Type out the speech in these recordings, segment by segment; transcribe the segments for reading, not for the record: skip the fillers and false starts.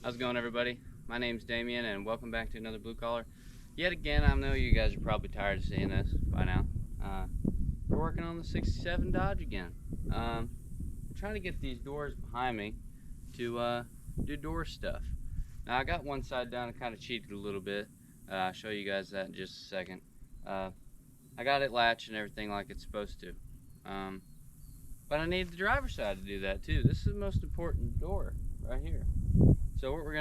How's it going, everybody? My name's Damien and welcome back to another Blue Collar. Yet again, I know you guys are probably tired of seeing this by now. We're working on the 67 Dodge again. I'm trying to get these doors behind me to do door stuff. Now I got one side done. I kind of cheated a little bit. I'll show you guys that in just a second. I got it latched and everything like it's supposed to. But I need the driver's side to do that too. This is the most important door right here. So what we're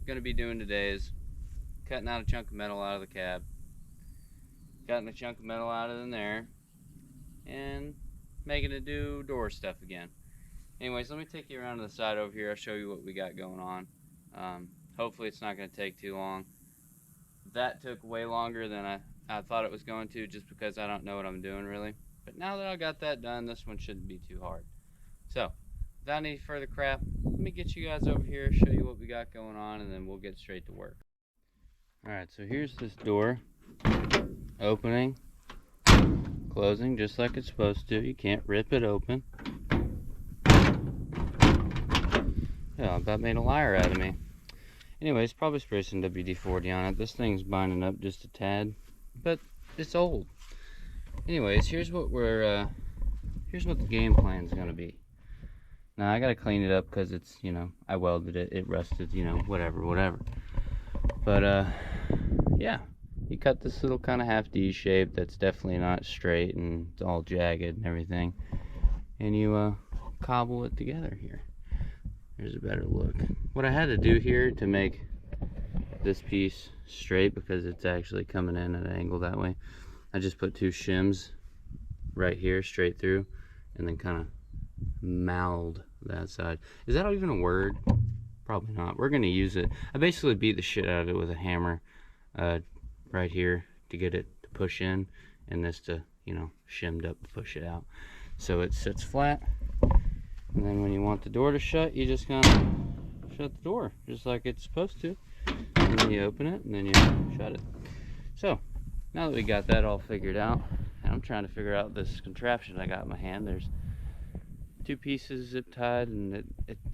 gonna be doing today is cutting out a chunk of metal out of the cab, cutting a chunk of metal out of in there, and making it do door stuff again. Anyways, let me take you around to the side over here. I'll show you what we got going on. Hopefully it's not gonna take too long. That took way longer than I thought it was going to, just because I don't know what I'm doing really. But now that I got that done, this one shouldn't be too hard. So, without any further crap, let me get you guys over here, show you what we got going on, and then we'll get straight to work. Alright, so here's this door. Opening, closing, just like it's supposed to. You can't rip it open. Yeah, I about made a liar out of me. Anyways, probably spray some WD-40 on it. This thing's binding up just a tad, but it's old. Anyways, here's what the game plan's gonna be. Now I gotta clean it up because it's, I welded it, it rusted, whatever. But yeah, you cut this little kind of half D shape that's definitely not straight and it's all jagged and everything, and you cobble it together here. Here's a better look. What I had to do here to make this piece straight, because it's actually coming in at an angle that way, I just put two shims right here straight through and then kind of mouled that side. Is that even a word? Probably not. We're gonna use it. I basically beat the shit out of it with a hammer right here to get it to push in, and this to, shimmed up to push it out. So it sits flat, and then when you want the door to shut, you just gonna shut the door just like it's supposed to, and then you open it and then you shut it. So now that we got that all figured out, and I'm trying to figure out this contraption I got in my hand. There's two pieces zip tied and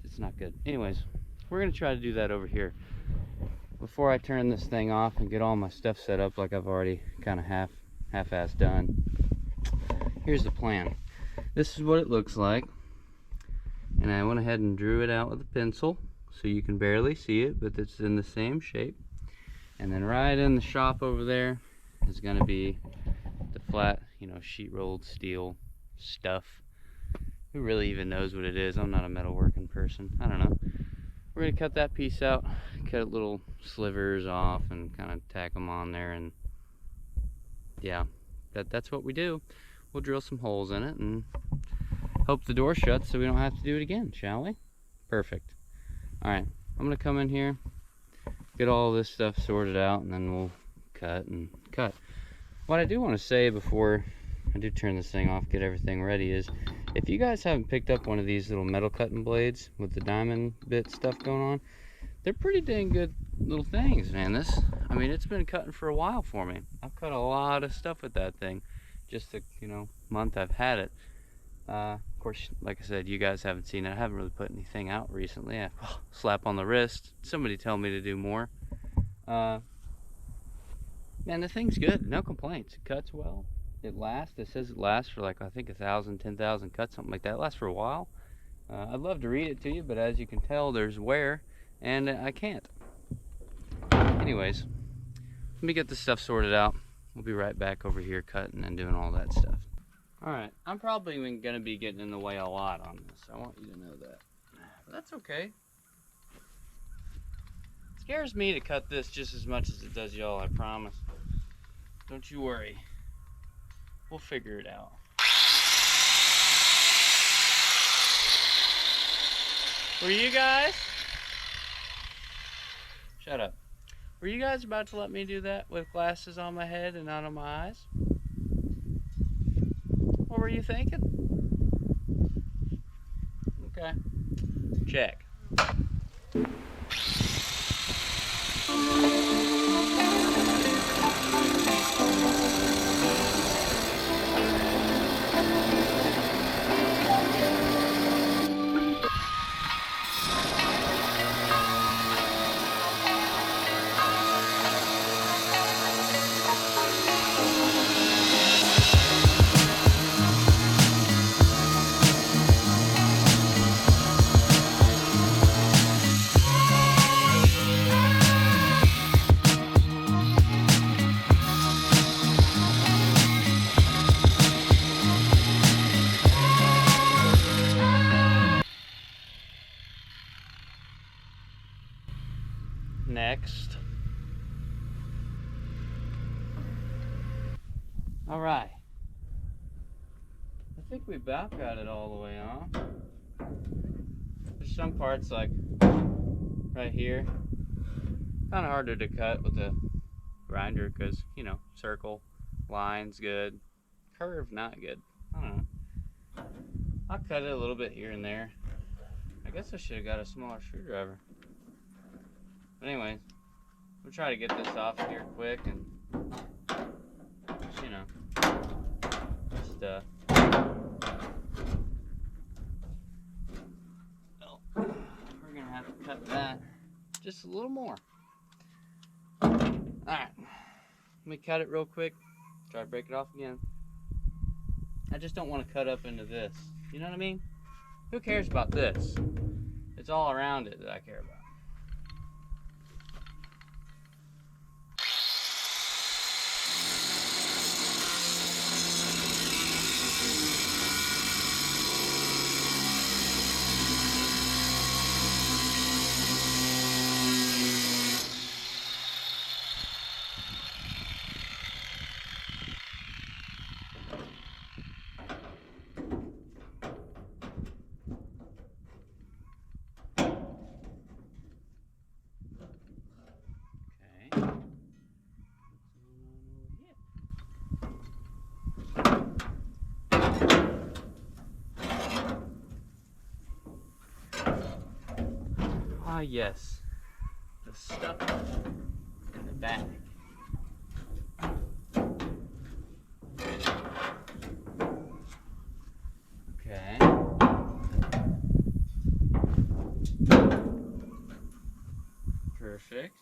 it's not good. Anyways, we're gonna try to do that over here before I turn this thing off and get all my stuff set up like I've already kind of half-assed done. Here's the plan. This is what it looks like, and I went ahead and drew it out with a pencil so you can barely see it, but it's in the same shape. And then right in the shop over there is gonna be the flat, sheet rolled steel stuff. Who really even knows what it is? I'm not a metalworking person. I don't know. We're gonna cut that piece out, cut little slivers off and kind of tack them on there, and yeah, that's what we do. We'll drill some holes in it and hope the door shuts so we don't have to do it again, shall we? Perfect. Alright, I'm gonna come in here, get all this stuff sorted out, and then we'll cut and cut. What I do want to say before I do turn this thing off, get everything ready, is if you guys haven't picked up one of these little metal cutting blades with the diamond bit stuff going on, they're pretty dang good little things, man. It's been cutting for a while for me. I've cut a lot of stuff with that thing, just the month I've had it. Of course, like I said, you guys haven't seen it. I haven't really put anything out recently. Slap on the wrist. Somebody tell me to do more. Man, the thing's good. No complaints. It cuts well. It lasts. It says it lasts for like, I think 1,000, 10,000 cuts, something like that. It lasts for a while. I'd love to read it to you, but as you can tell, there's wear, and I can't. Anyways, let me get this stuff sorted out. We'll be right back over here cutting and doing all that stuff. Alright, I'm probably going to be getting in the way a lot on this. I want you to know that. But that's okay. It scares me to cut this just as much as it does y'all, I promise. Don't you worry. We'll figure it out. Were you guys? Shut up. Were you guys about to let me do that with glasses on my head and not on my eyes? What were you thinking? Okay. Check. next. All right. I think we about got it all the way off. There's some parts like right here, kind of harder to cut with a grinder because, you know, circle, line's good, curve not good. I don't know. I'll cut it a little bit here and there. I guess I should have got a smaller screwdriver. But anyway, we'll try to get this off here quick and just, you know, just we're gonna have to cut that just a little more. Alright, let me cut it real quick, try to break it off again. I just don't want to cut up into this, you know what I mean? Who cares about this? It's all around it that I care about. Ah, yes, the stuff in the bag. Okay. Perfect.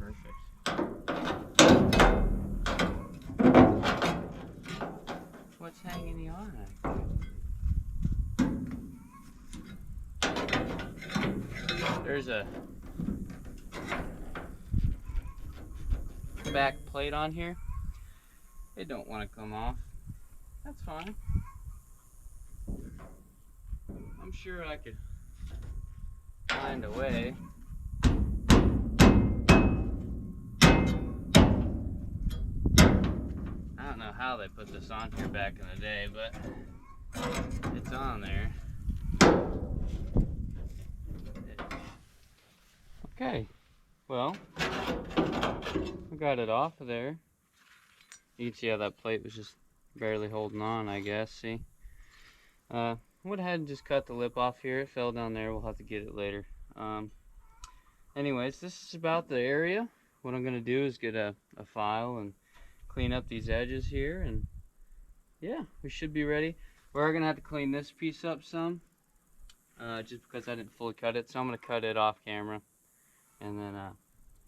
Perfect. What's hanging on it? There's a back plate on here. It don't want to come off. That's fine. I'm sure I could find a way. I don't know how they put this on here back in the day, but it's on there. Okay, well, I got it off of there. You can see how that plate was just barely holding on, I guess, see? I went ahead and just cut the lip off here. It fell down there. We'll have to get it later. Anyways, this is about the area. What I'm going to do is get a file and clean up these edges here, and yeah, we should be ready. We're going to have to clean this piece up some, just because I didn't fully cut it, so I'm going to cut it off camera. And then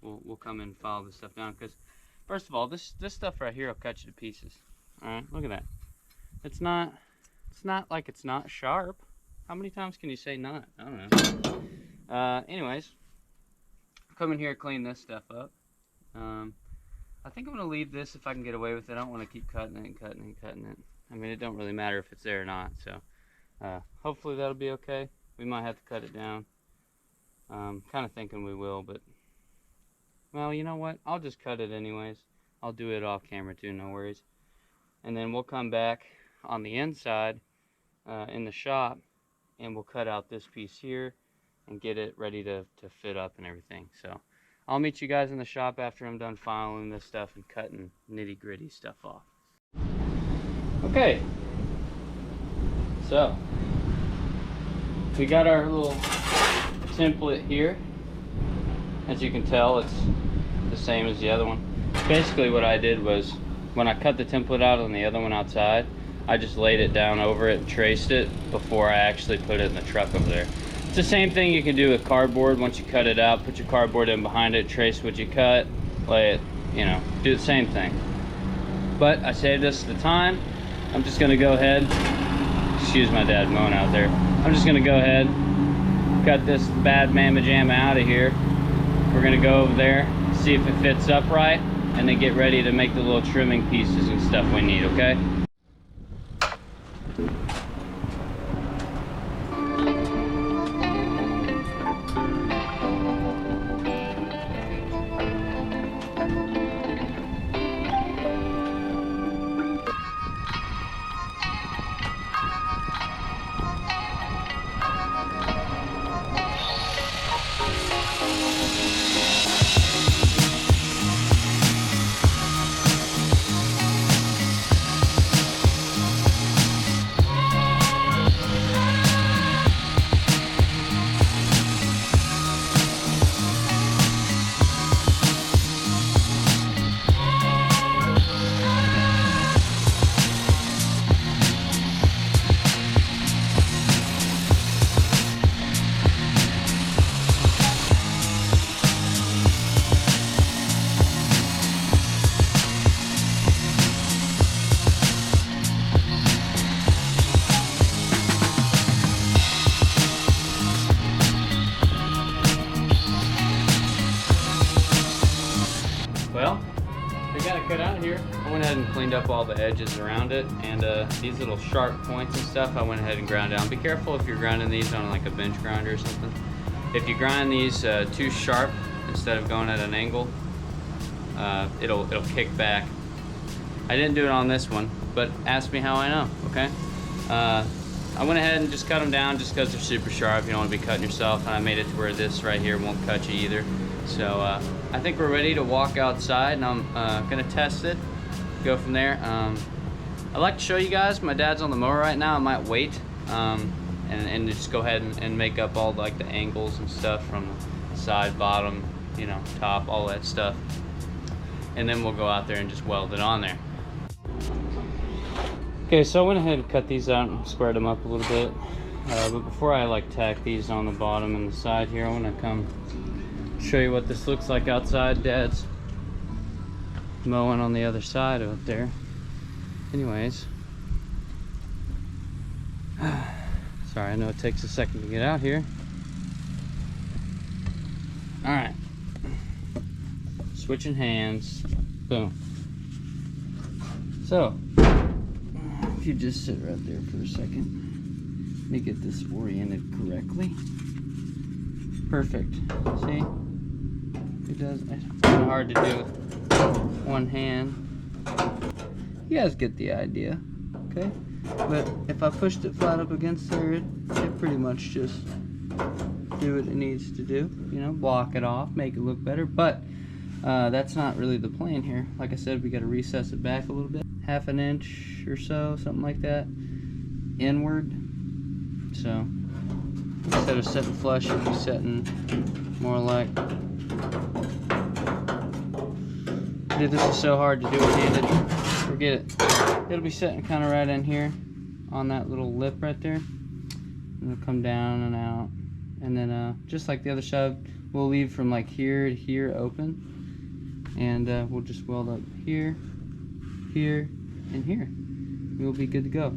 we'll come and file this stuff down, because first of all, this stuff right here will cut you to pieces. All right, look at that. It's not like it's not sharp. How many times can you say not? I don't know. Anyways, come in here, clean this stuff up. I think I'm gonna leave this if I can get away with it. I don't want to keep cutting it and cutting it and cutting it. I mean, it don't really matter if it's there or not. So hopefully that'll be okay. We might have to cut it down. Kind of thinking we will, but well, you know what? I'll just cut it anyways. I'll do it off camera too, no worries. And then we'll come back on the inside in the shop, and we'll cut out this piece here and get it ready to fit up and everything. So I'll meet you guys in the shop after I'm done filing this stuff and cutting nitty-gritty stuff off. Okay, so we got our little template here. As you can tell, it's the same as the other one. Basically what I did was, when I cut the template out on the other one outside, I just laid it down over it and traced it before I actually put it in the truck over there. It's the same thing you can do with cardboard. Once you cut it out, put your cardboard in behind it, trace what you cut, lay it, you know, do the same thing. But I saved us the time. I'm just gonna go ahead, excuse my dad mowing out there. I'm just gonna go ahead, cut this bad mamma jamma out of here. We're gonna go over there, see if it fits up right, and then get ready to make the little trimming pieces and stuff we need, okay? up all the edges around it, and these little sharp points and stuff I went ahead and ground down. Be careful if you're grinding these on like a bench grinder or something. If you grind these too sharp instead of going at an angle, it'll kick back. I didn't do it on this one, but ask me how I know, okay? I went ahead and just cut them down just because they're super sharp. You don't want to be cutting yourself, and I made it to where this right here won't cut you either. So I think we're ready to walk outside, and I'm gonna test it, go from there. I'd like to show you guys. My dad's on the mower right now. I might wait and just go ahead and make up all like the angles and stuff from the side, bottom, you know, top, all that stuff, and then we'll go out there and just weld it on there. Okay, so I went ahead and cut these out and squared them up a little bit, but before I like tack these on the bottom and the side here, I want to come show you what this looks like outside. Dad's mowing on the other side out there. Anyways, sorry, I know it takes a second to get out here. All right, switching hands, boom. So if you just sit right there for a second, let me get this oriented correctly. Perfect. See? It does. It's kind of hard to do with one hand. You guys get the idea, okay? But if I pushed it flat up against there, it pretty much just do what it needs to do. You know, block it off, make it look better. But that's not really the plan here. Like I said, we got to recess it back a little bit, half an inch or so, something like that, inward. So instead of setting flush, it'll be setting more like. Dude, this is so hard to do one-handed. Forget it. It'll be setting kind of right in here on that little lip right there. And it'll come down and out. And then just like the other side, we'll leave from like here to here open. And we'll just weld up here, here, and here. We'll be good to go.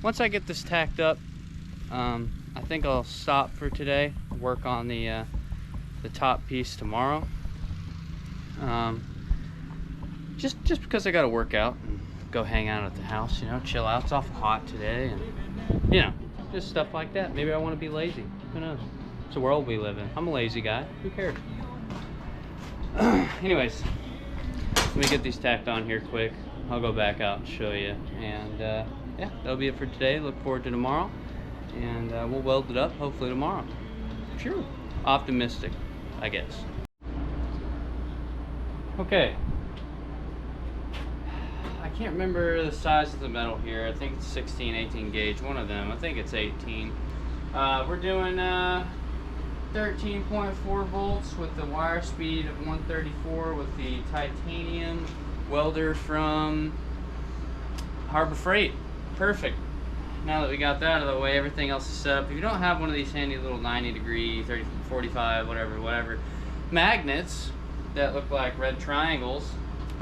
Once I get this tacked up, I think I'll stop for today. Work on the top piece tomorrow. Just because I got to work out and go hang out at the house, you know, chill out. It's awful hot today, and you know, just stuff like that. Maybe I want to be lazy. Who knows? It's the world we live in. I'm a lazy guy. Who cares? Anyways, let me get these tacked on here quick. I'll go back out and show you. And yeah, that'll be it for today. Look forward to tomorrow, and we'll weld it up hopefully tomorrow. Sure. Optimistic, I guess. Okay. I can't remember the size of the metal here. I think it's 16, 18 gauge, one of them. I think it's 18. We're doing 13.4 volts with the wire speed of 134 with the titanium welder from Harbor Freight. Perfect. Now that we got that out of the way, everything else is set up. If you don't have one of these handy little 90-degree, 30, 45, whatever, magnets that look like red triangles,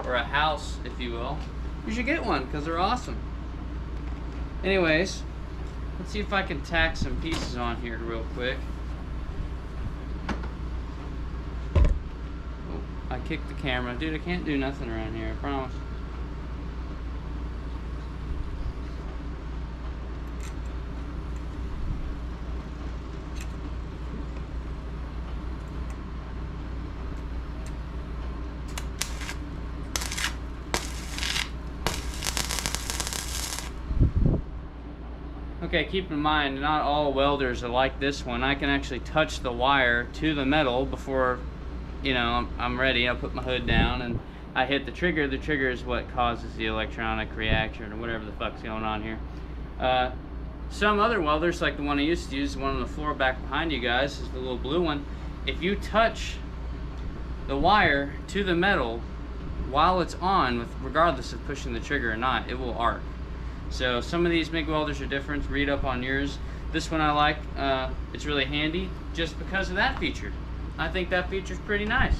or a house, if you will, you should get one because they're awesome. Anyways, let's see if I can tack some pieces on here real quick. Oh, I kicked the camera. Dude, I can't do nothing around here, I promise. Okay, keep in mind, not all welders are like this one. I can actually touch the wire to the metal before, you know, I'm ready. I put my hood down and I hit the trigger. The trigger is what causes the electronic reaction or whatever the fuck's going on here. Some other welders, like the one I used to use, the one on the floor back behind you guys, is the little blue one. If you touch the wire to the metal while it's on, regardless of pushing the trigger or not, it will arc. So some of these MIG welders are different. Read up on yours. This one I like. It's really handy just because of that feature. I think that feature's pretty nice.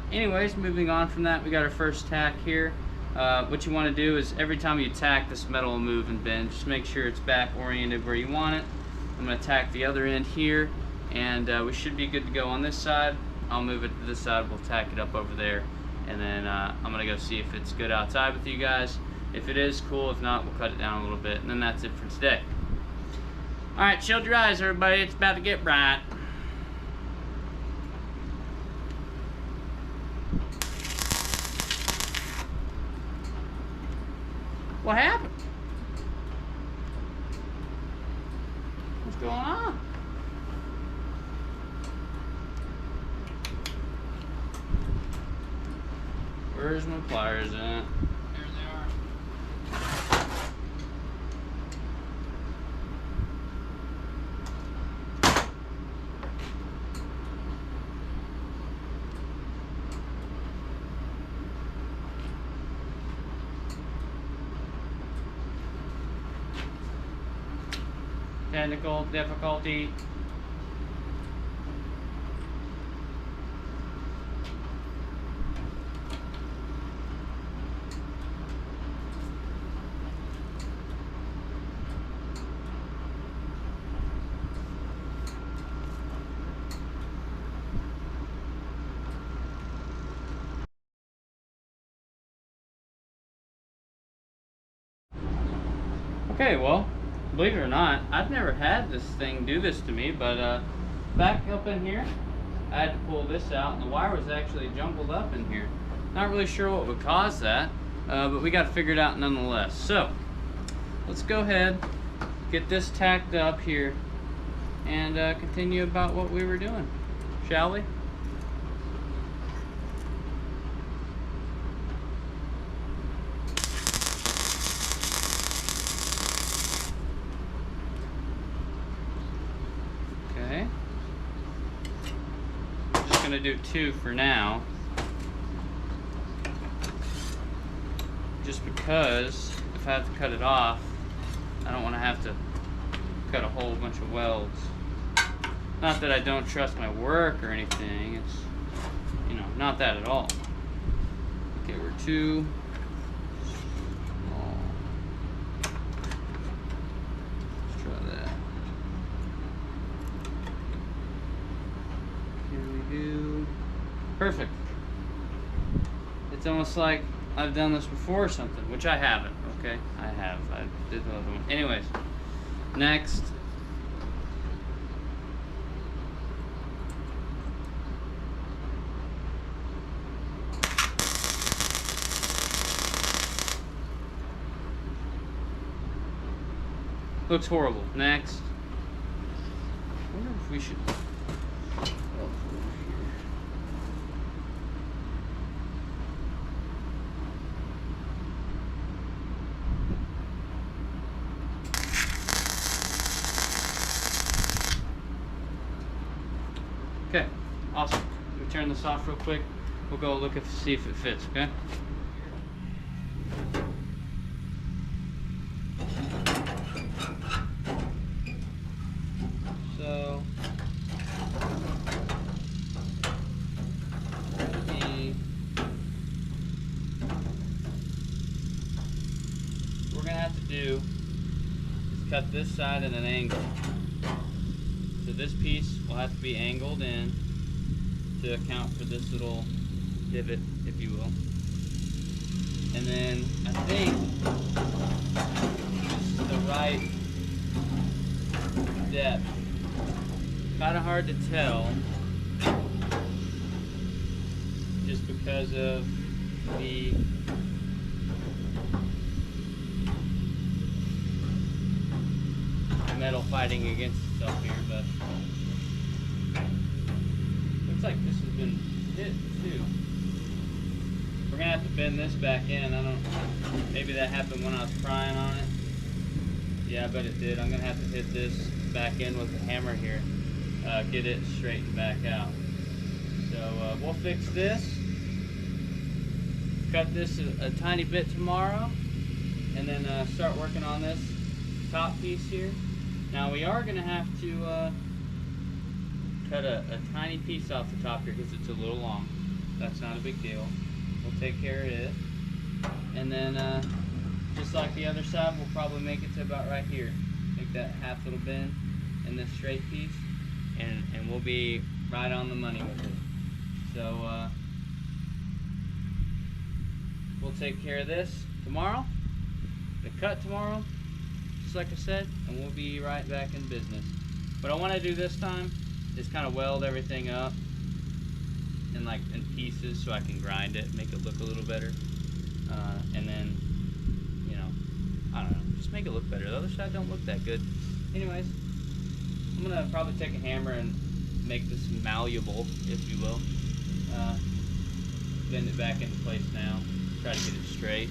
Anyways, moving on from that, we got our first tack here. What you want to do is every time you tack, this metal will move and bend. Just make sure it's back oriented where you want it. I'm going to tack the other end here, and we should be good to go on this side. I'll move it to this side. We'll tack it up over there, and then I'm gonna go see if it's good outside with you guys. If it is, cool. If not, we'll cut it down a little bit, and then that's it for today. All right, shield your eyes, everybody. It's about to get bright. What happened? What's going on? Where's my pliers at? There they are. Technical difficulty. Okay, well, believe it or not, I've never had this thing do this to me, but back up in here, I had to pull this out, and the wire was actually jumbled up in here. Not really sure what would cause that, but we got to figure it out nonetheless. So, let's go ahead, get this tacked up here, and continue about what we were doing, shall we? Okay. I'm just gonna do 2 for now. Just because if I have to cut it off, I don't want to have to cut a whole bunch of welds. Not that I don't trust my work or anything, it's, you know, not that at all. Okay, we're 2 small. Let's try that. Here we go. Perfect. It's almost like I've done this before or something, which I haven't, okay? I have. I did the other one. Anyways, next. Looks horrible. Next. I wonder if we should. Okay, awesome. Let me turn this off real quick. We'll go look at see if it fits, okay? So what we're gonna have to do is cut this side at an angle. So this piece will have to be angled in to account for this little divot, if you will. And then I think this is the right depth. Kind of hard to tell just because of the metal fighting against itself here, but looks like this has been hit too. We're gonna have to bend this back in. I don't, maybe that happened when I was prying on it. Yeah, I bet it did. I'm gonna have to hit this back in with the hammer here, get it straightened back out. So we'll fix this, cut this a tiny bit tomorrow, and then start working on this top piece here. Now we are going to have to cut a tiny piece off the top here because it's a little long. That's not a big deal. We'll take care of it. And then just like the other side, we'll probably make it to about right here. Make that half little bend in this straight piece, and we'll be right on the money with it. So we'll take care of this tomorrow, the cut tomorrow, just like I said, and we'll be right back in business. What I want to do this time is kind of weld everything up in pieces so I can grind it, make it look a little better, and then, you know, I don't know, just make it look better. The other side don't look that good. Anyways, I'm gonna probably take a hammer and make this malleable, if you will. Bend it back into place now, try to get it straight,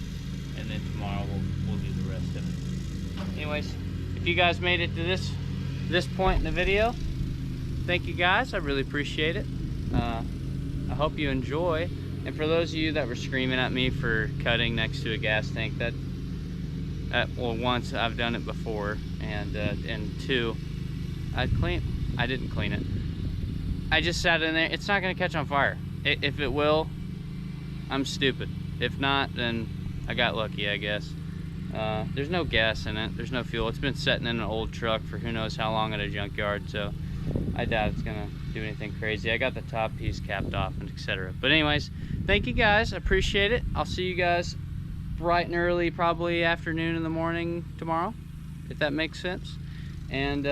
and then tomorrow we'll do the rest of it. Anyways, if you guys made it to this point in the video, thank you guys, I really appreciate it. I hope you enjoy. And for those of you that were screaming at me for cutting next to a gas tank, well, once I've done it before, and two, I didn't clean it. I just sat in there. It's not gonna catch on fire. If it will, I'm stupid. If not, then I got lucky, I guess. There's no gas in it. There's no fuel. It's been sitting in an old truck for who knows how long at a junkyard, so I doubt it's gonna do anything crazy. I got the top piece capped off and etc. But anyways, thank you guys. I appreciate it. I'll see you guys bright and early, probably afternoon in the morning tomorrow, if that makes sense. And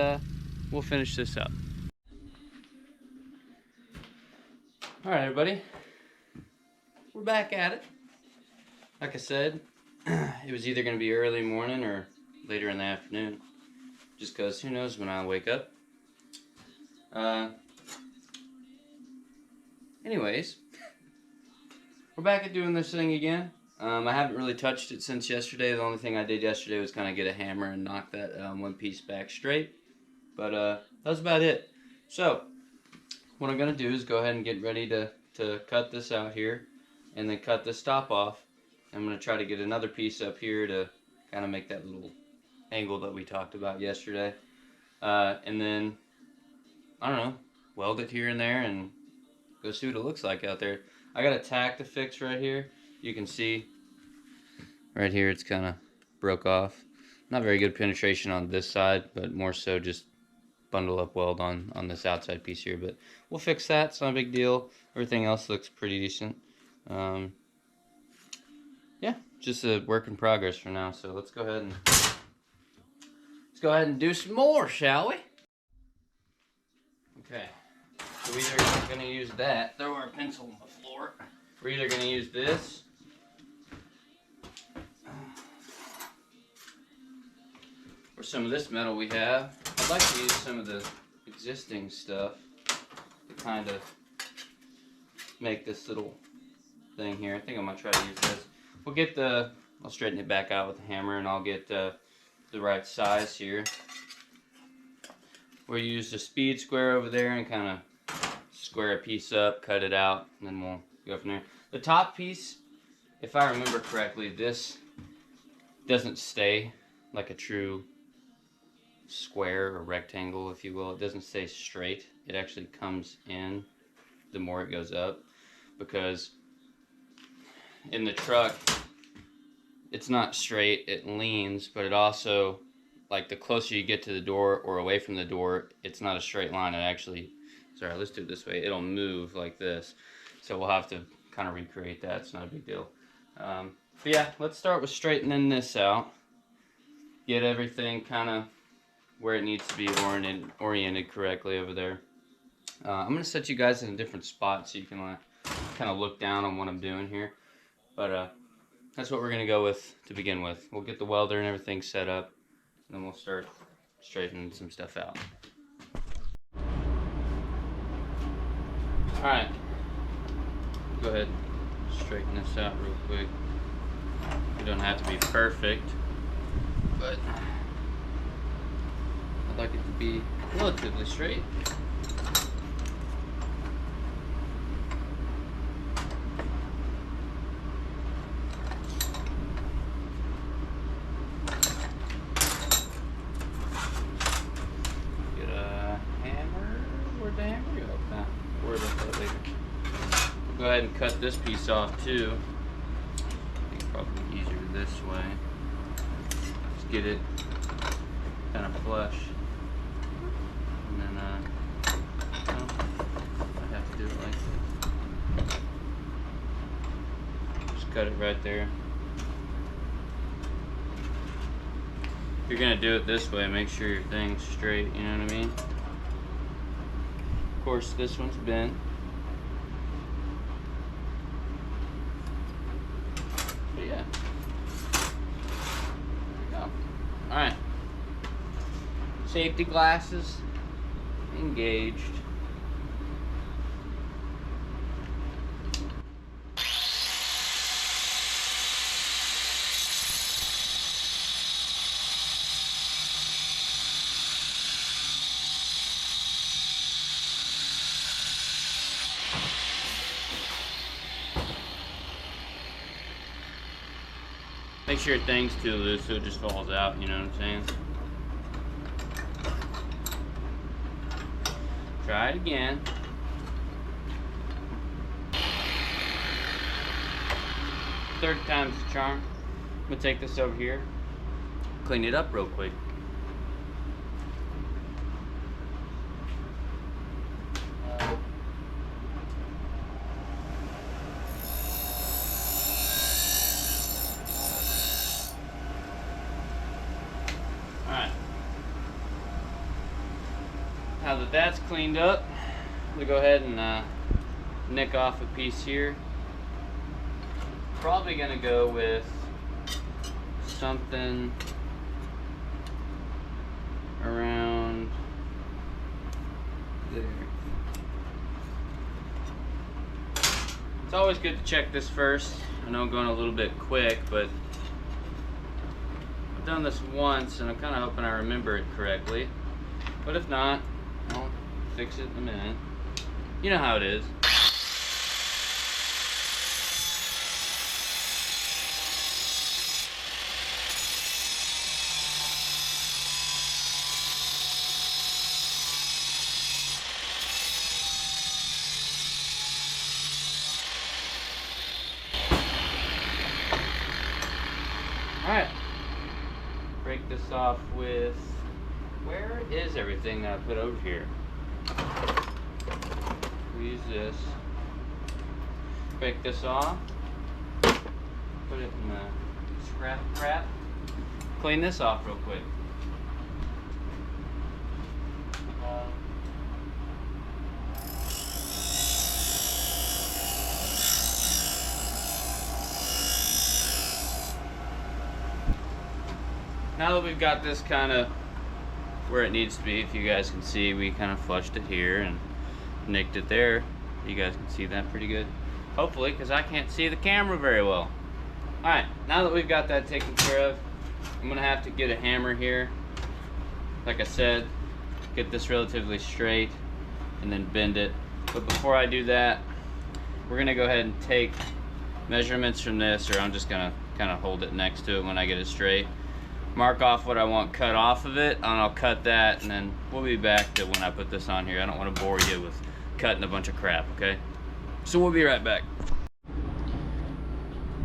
we'll finish this up. All right, everybody. We're back at it. Like I said, it was either going to be early morning or later in the afternoon, just because who knows when I'll wake up. Anyways, we're back at doing this thing again. I haven't really touched it since yesterday. The only thing I did yesterday was kind of get a hammer and knock that one piece back straight. But that's about it. So, what I'm going to do is go ahead and get ready to cut this out here, and then cut this top off. I'm going to try to get another piece up here to kind of make that little angle that we talked about yesterday. And then, I don't know, weld it here and there and go see what it looks like out there. I got a tack to fix right here. You can see right here it's kind of broke off. Not very good penetration on this side, but more so just bundle up weld on this outside piece here. But we'll fix that. It's not a big deal. Everything else looks pretty decent. Yeah, just a work in progress for now. So let's go ahead and do some more, shall we? Okay. So we're either going to use that. Throw our pencil on the floor. We're either going to use this, or some of this metal we have. I'd like to use some of the existing stuff to kind of make this little thing here. I think I'm going to try to use this. I'll straighten it back out with the hammer, and I'll get the right size here. We'll use the speed square over there and kind of square a piece up, cut it out, and then we'll go from there. The top piece, if I remember correctly, this doesn't stay like a true square or rectangle, if you will. It doesn't stay straight. It actually comes in the more it goes up, because in the truck it's not straight, it leans, but it also, like, the closer you get to the door or away from the door, it's not a straight line. It actually, sorry, let's do it this way, it'll move like this. So we'll have to kind of recreate that. It's not a big deal. But yeah, let's start with straightening this out, get everything kind of where it needs to be oriented correctly over there. I'm going to set you guys in a different spot so you can kind of look down on what I'm doing here. But that's what we're going to go with to begin with. We'll get the welder and everything set up, and then we'll start straightening some stuff out. Alright, go ahead and straighten this out real quick. It don't have to be perfect, but I'd like it to be relatively straight. Get a hammer. Where'd the hammer go? Nah, worry about that later. We'll go ahead and cut this piece off too. I think probably easier this way. Just get it kind of flush. And then, I have to do it like this. Just cut it right there. If you're gonna do it this way, make sure your thing's straight, you know what I mean? Of course, this one's bent. But yeah. There we go. Alright. Safety glasses engaged. Make sure your thing's too loose so it just falls out, you know what I'm saying? Try it again. Third time's the charm. I'm gonna take this over here, clean it up real quick. Alright. Now that that's cleaned up, we'll go ahead and nick off a piece here. Probably gonna go with something around there. It's always good to check this first. I know I'm going a little bit quick, but I've done this once and I'm kind of hoping I remember it correctly. But if not, I'll fix it in a minute. You know how it is. Alright, break this off with, where is everything that I put over here? We use this. Break this off, put it in the scrap crap, clean this off real quick. Now that we've got this kind of where it needs to be, if you guys can see, we kind of flushed it here and nicked it there. You guys can see that pretty good. Hopefully, because I can't see the camera very well. Alright, now that we've got that taken care of, I'm going to have to get a hammer here. Like I said, get this relatively straight and then bend it. But before I do that, we're going to go ahead and take measurements from this, or I'm just going to kind of hold it next to it when I get it straight. Mark off what I want cut off of it, and I'll cut that, and then we'll be back to when I put this on here. I don't want to bore you with cutting a bunch of crap, okay? So we'll be right back.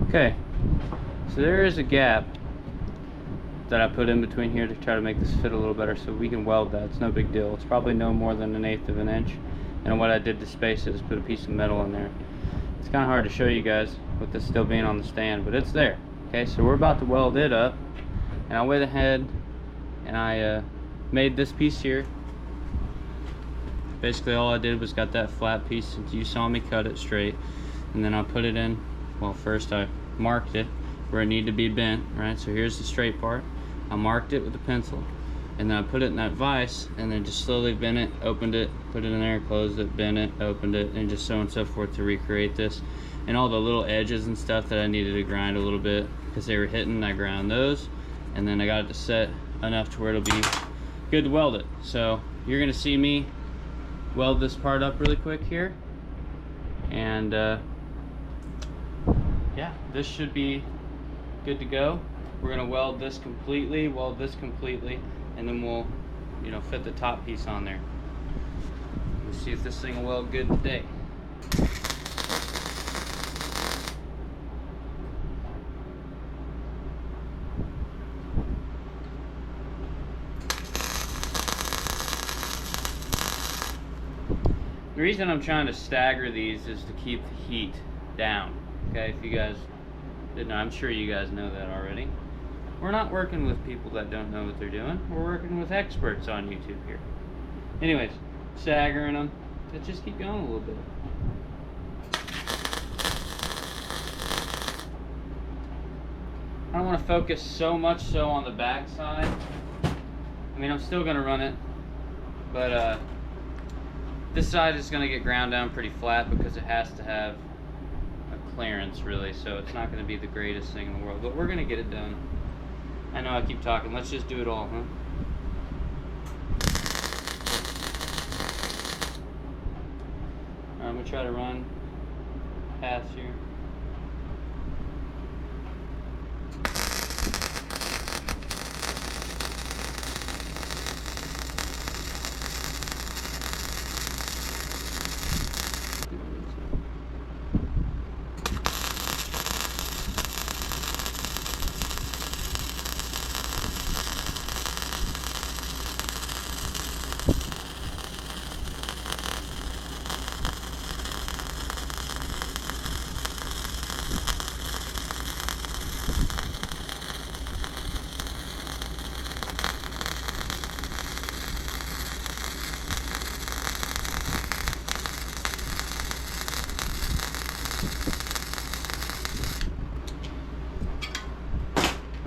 Okay, so there is a gap that I put in between here to try to make this fit a little better, so we can weld that. It's no big deal. It's probably no more than 1/8 of an inch. And what I did to space it is put a piece of metal in there. It's kind of hard to show you guys with this still being on the stand, but it's there. Okay, so we're about to weld it up. And I went ahead and I made this piece here. Basically all I did was got that flat piece, since you saw me cut it straight, and then I put it in. Well, first I marked it where it needed to be bent, right? So here's the straight part. I marked it with a pencil, and then I put it in that vise, and then just slowly bent it, opened it, put it in there, closed it, bent it, opened it, and just so on and so forth to recreate this. And all the little edges and stuff that I needed to grind a little bit because they were hitting, I ground those. And then I got it to set enough to where it'll be good to weld it. So you're gonna see me weld this part up really quick here, and yeah, this should be good to go. We're gonna weld this completely, and then we'll, you know, fit the top piece on there. Let's see if this thing will weld good today. The reason I'm trying to stagger these is to keep the heat down. Okay, if you guys I'm sure you guys know that already. We're not working with people that don't know what they're doing. We're working with experts on YouTube here. Anyways, staggering them. Let's just keep going a little bit. I don't want to focus so much so on the back side. I mean, I'm still going to run it, but this side is going to get ground down pretty flat because it has to have a clearance, really, so it's not going to be the greatest thing in the world, but we're going to get it done. I know I keep talking. Let's just do it all, huh? I'm going to try to run paths here.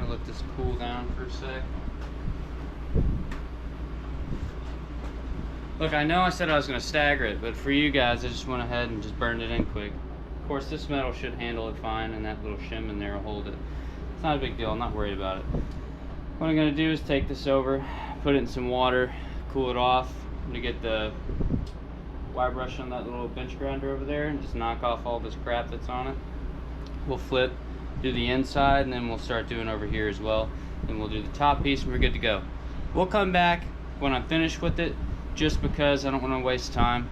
Let this cool down for a sec. Look, I know I said I was going to stagger it, but for you guys, I just went ahead and just burned it in quick. Of course, this metal should handle it fine, and that little shim in there will hold it. It's not a big deal. I'm not worried about it. What I'm going to do is take this over, put it in some water, cool it off. I'm going to get the wire brush on that little bench grinder over there and just knock off all this crap that's on it. We'll flip, do the inside, and then we'll start doing over here as well. Then we'll do the top piece and we're good to go. We'll come back when I'm finished with it, just because I don't want to waste time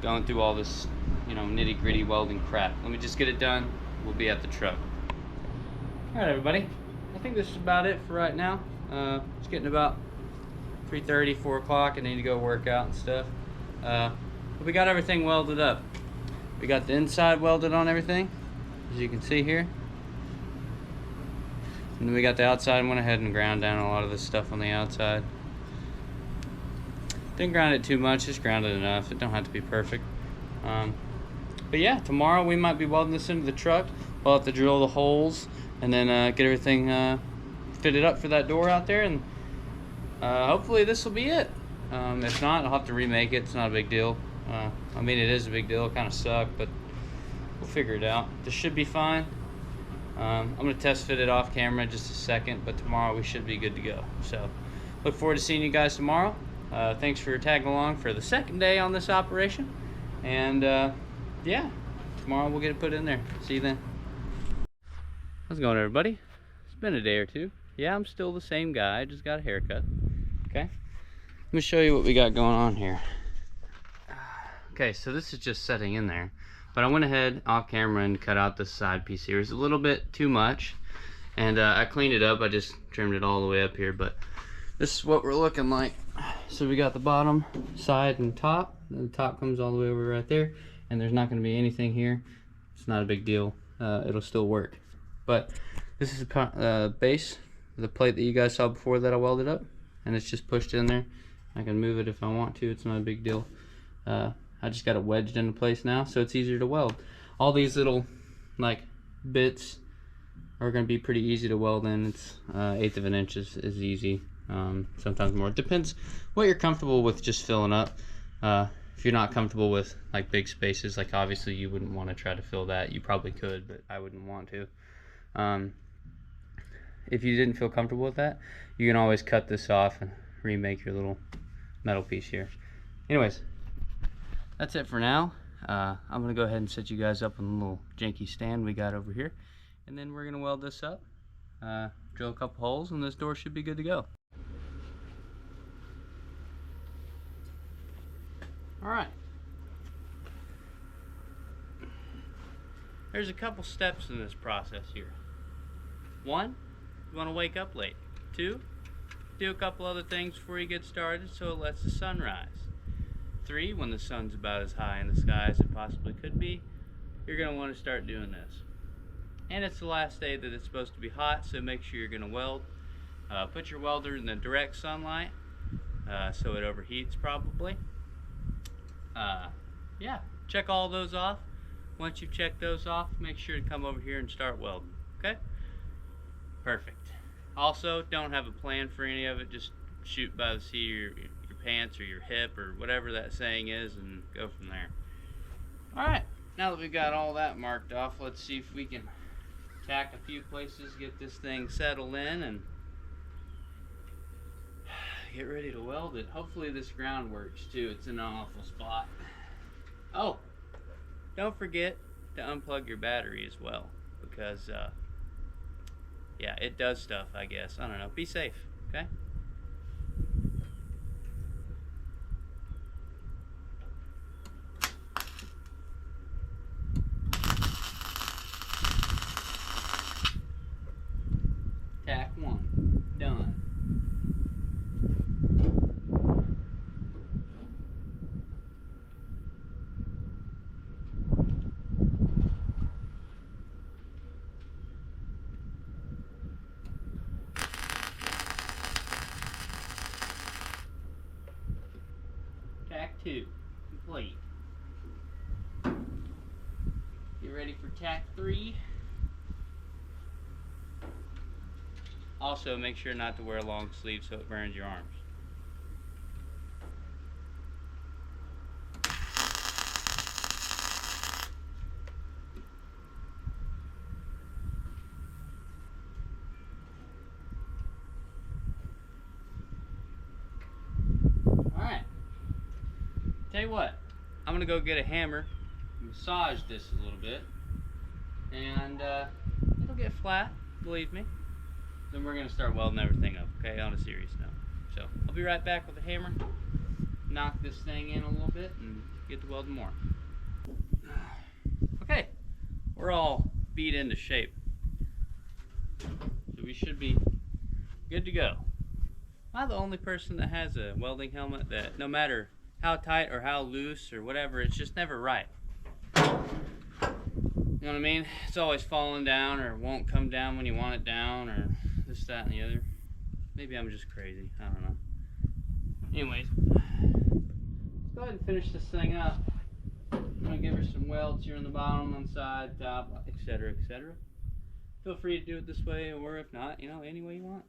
going through all this, nitty gritty welding crap. Let me just get it done. We'll be at the truck. Alright everybody, I think this is about it for right now. It's getting about 3:30, 4 o'clock. I need to go work out and stuff. But we got everything welded up. We got the inside welded on everything, as you can see here. And then we got the outside and went ahead and ground down a lot of this stuff on the outside. Didn't ground it too much, just grounded enough. It don't have to be perfect. But yeah, tomorrow we might be welding this into the truck. We'll have to drill the holes and then get everything fitted up for that door out there, and hopefully this will be it. If not, I'll have to remake it. It's not a big deal. I mean, it is a big deal. It kind of sucked, but we'll figure it out. This should be fine. I'm going to test fit it off camera in just a second, but tomorrow we should be good to go. So look forward to seeing you guys tomorrow. Thanks for tagging along for the second day on this operation. And yeah, tomorrow we'll get it put in there. See you then. How's it going, everybody? It's been a day or two. Yeah, I'm still the same guy. I just got a haircut. Okay, let me show you what we got going on here. Okay, so this is just setting in there, but I went ahead off camera and cut out this side piece here. It's a little bit too much, and I cleaned it up. I just trimmed it all the way up here, but this is what we're looking like. So we got the bottom, side, and top. The top comes all the way over right there, and there's not going to be anything here. It's not a big deal. It'll still work. But this is the base, the plate that you guys saw before that I welded up, and it's just pushed in there. I can move it if I want to. It's not a big deal. I just got it wedged into place now, so it's easier to weld. All these little bits are going to be pretty easy to weld in. It's 1/8 of an inch is easy. Sometimes more. It depends what you're comfortable with just filling up. If you're not comfortable with big spaces, obviously you wouldn't want to try to fill that. You probably could, but I wouldn't want to. If you didn't feel comfortable with that, you can always cut this off and remake your little metal piece here. Anyways, that's it for now. I'm gonna go ahead and set you guys up on the little janky stand we got over here, and then we're gonna weld this up, drill a couple holes, and this door should be good to go. Alright, there's a couple steps in this process here. 1, you want to wake up late. 2, do a couple other things before you get started so it lets the sun rise. 3, when the sun's about as high in the sky as it possibly could be, you're going to want to start doing this. and it's the last day that it's supposed to be hot, so make sure you're going to weld. Put your welder in the direct sunlight so it overheats probably. Yeah, check all those off. Once you've checked those off, make sure to come over here and start welding, okay? Perfect. Also, don't have a plan for any of it, just shoot by the seat of your pants or your hip or whatever that saying is and go from there. Alright, now that we've got all that marked off, let's see if we can tack a few places, get this thing settled in, and get ready to weld it. Hopefully this ground works too. It's in an awful spot. Oh, don't forget to unplug your battery as well, because yeah, it does stuff, I guess. I don't know. Be safe, okay? Tack 1, done. Tack 2, complete. Get ready for tack 3. Also, make sure not to wear a long sleeve so it burns your arms. Alright. Tell you what, I'm going to go get a hammer, massage this a little bit, and it'll get flat, believe me. Then we're going to start welding everything up, okay, on a serious note. So, I'll be right back with a hammer, knock this thing in a little bit, and get to welding more. Okay, we're all beat into shape. So we should be good to go. Am I the only person that has a welding helmet that no matter how tight or how loose or whatever, it's just never right? You know what I mean? It's always falling down or won't come down when you want it down or this, that, and the other. Maybe I'm just crazy. I don't know. Anyways, let's go ahead and finish this thing up. I'm going to give her some welds here on the bottom, on the side, top, etc., etc. Feel free to do it this way, or if not, you know, any way you want.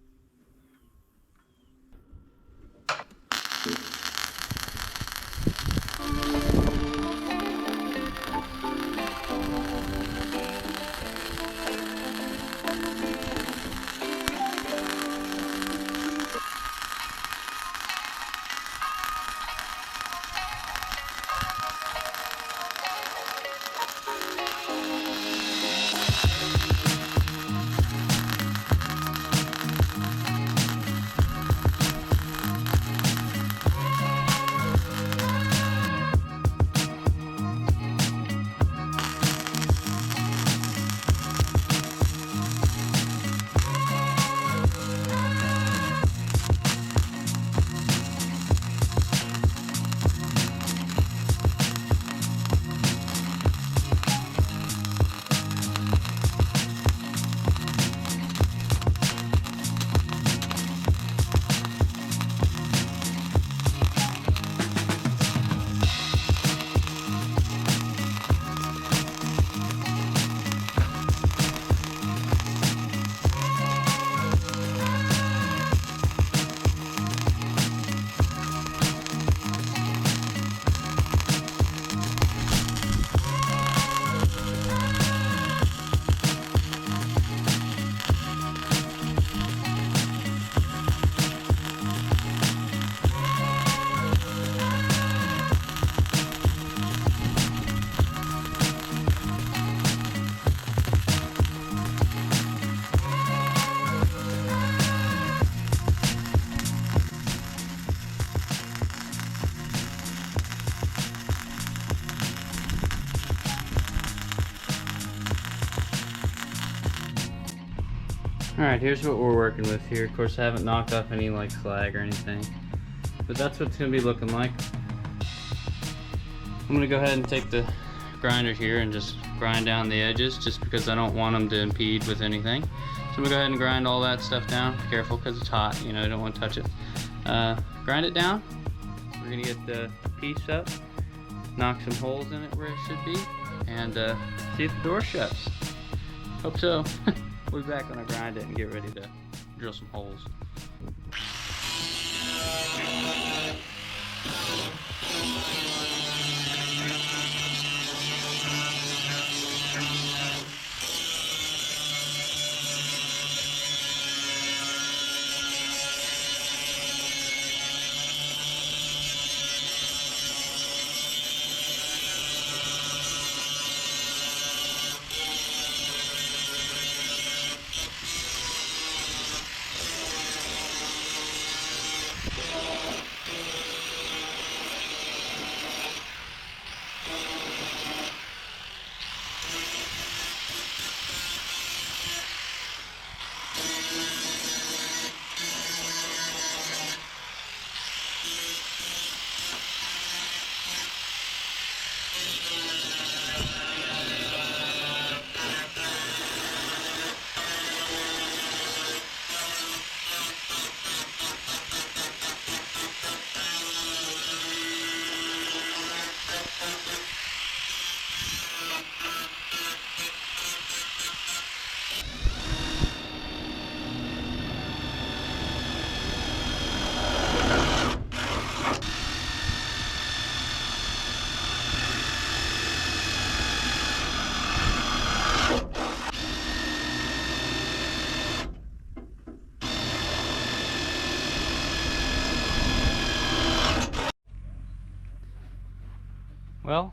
Alright, here's what we're working with here. Of course, I haven't knocked off any like slag or anything, but that's what it's going to be looking like. I'm going to go ahead and take the grinder here and just grind down the edges just because I don't want them to impede with anything. So I'm gonna go ahead and grind all that stuff down. Be careful because it's hot, you know, you don't want to touch it. Grind it down. We're gonna get the piece up, knock some holes in it where it should be, and see if the door shuts. Hope so. We'll be back when I grind it and get ready to drill some holes. Well,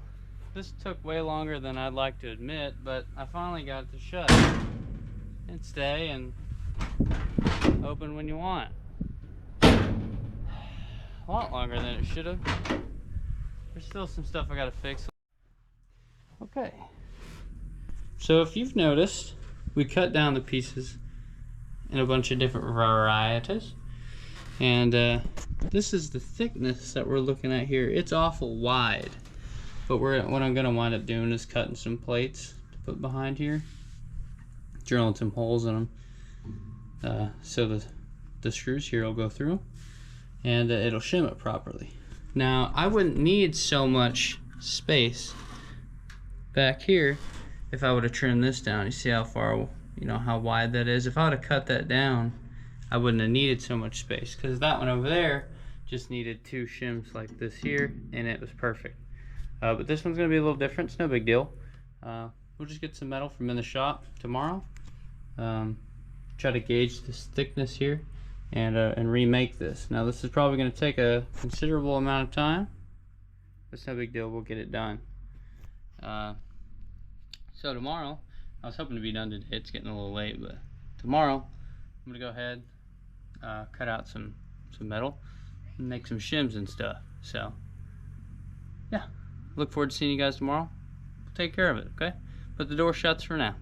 this took way longer than I'd like to admit, but I finally got it to shut and stay and open when you want. A lot longer than it should have. There's still some stuff I gotta fix. Okay, so if you've noticed, we cut down the pieces in a bunch of different varieties, and this is the thickness that we're looking at here. It's awful wide. But what I'm going to wind up doing is cutting some plates to put behind here, drilling some holes in them, so the screws here will go through, and it'll shim it properly. Now, I wouldn't need so much space back here if I would have trimmed this down. You see how far, you know, how wide that is? If I would have cut that down, I wouldn't have needed so much space, because that one over there just needed 2 shims like this here, and it was perfect. But this one's going to be a little different. It's no big deal. We'll just get some metal from in the shop tomorrow. Try to gauge this thickness here and remake this. Now this is probably going to take a considerable amount of time. But it's no big deal. We'll get it done. So tomorrow, I was hoping to be done today. It's getting a little late, but tomorrow I'm going to go ahead, cut out some metal and make some shims and stuff. So yeah. Look forward to seeing you guys tomorrow. Take care of it, okay? But the door shuts for now.